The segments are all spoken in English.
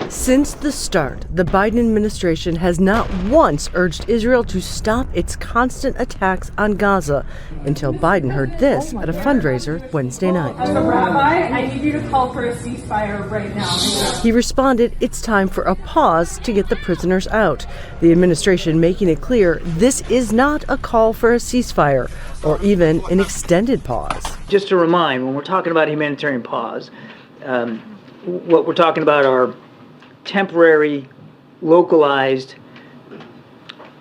Since the start, the Biden administration has not once urged Israel to stop its constant attacks on Gaza until Biden heard this at a fundraiser Wednesday night. Rabbi, I need you to call for a ceasefire right now. He responded, it's time for a pause to get the prisoners out. The administration making it clear this is not a call for a ceasefire or even an extended pause. Just to remind, when we're talking about a humanitarian pause, what we're talking about are temporary, localized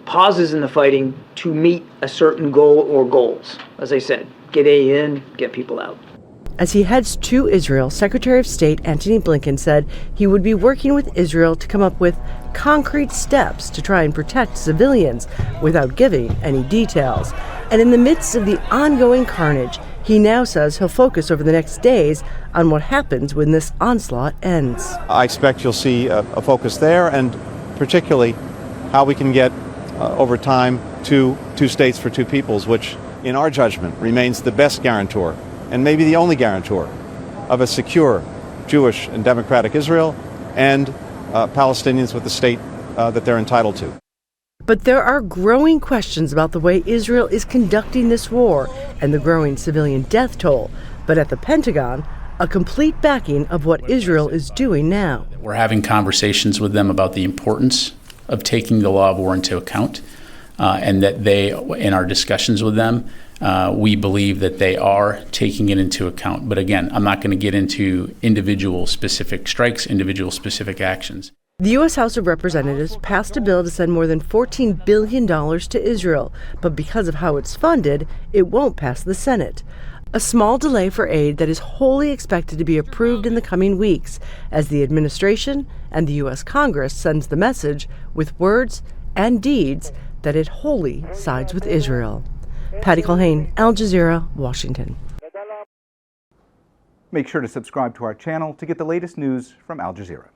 pauses in the fighting to meet a certain goal or goals. As I said, get aid in, get people out. As he heads to Israel, Secretary of State Antony Blinken said he would be working with Israel to come up with concrete steps to try and protect civilians without giving any details. And in the midst of the ongoing carnage, he now says he'll focus over the next days on what happens when this onslaught ends. I expect you'll see a focus there, and particularly how we can get, over time, two states for two peoples, which, in our judgment, remains the best guarantor, and maybe the only guarantor, of a secure Jewish and democratic Israel and Palestinians with the state that they're entitled to. But there are growing questions about the way Israel is conducting this war and the growing civilian death toll. But at the Pentagon, a complete backing of what Israel is doing now. We're having conversations with them about the importance of taking the law of war into account, and that they, in our discussions with them, we believe that they are taking it into account. But again, I'm not going to get into individual specific strikes, individual specific actions. The U.S. House of Representatives passed a bill to send more than $14 billion to Israel, but because of how it's funded, it won't pass the Senate. A small delay for aid that is wholly expected to be approved in the coming weeks as the administration and the U.S. Congress sends the message with words and deeds that it wholly sides with Israel. Patty Culhane, Al Jazeera, Washington. Make sure to subscribe to our channel to get the latest news from Al Jazeera.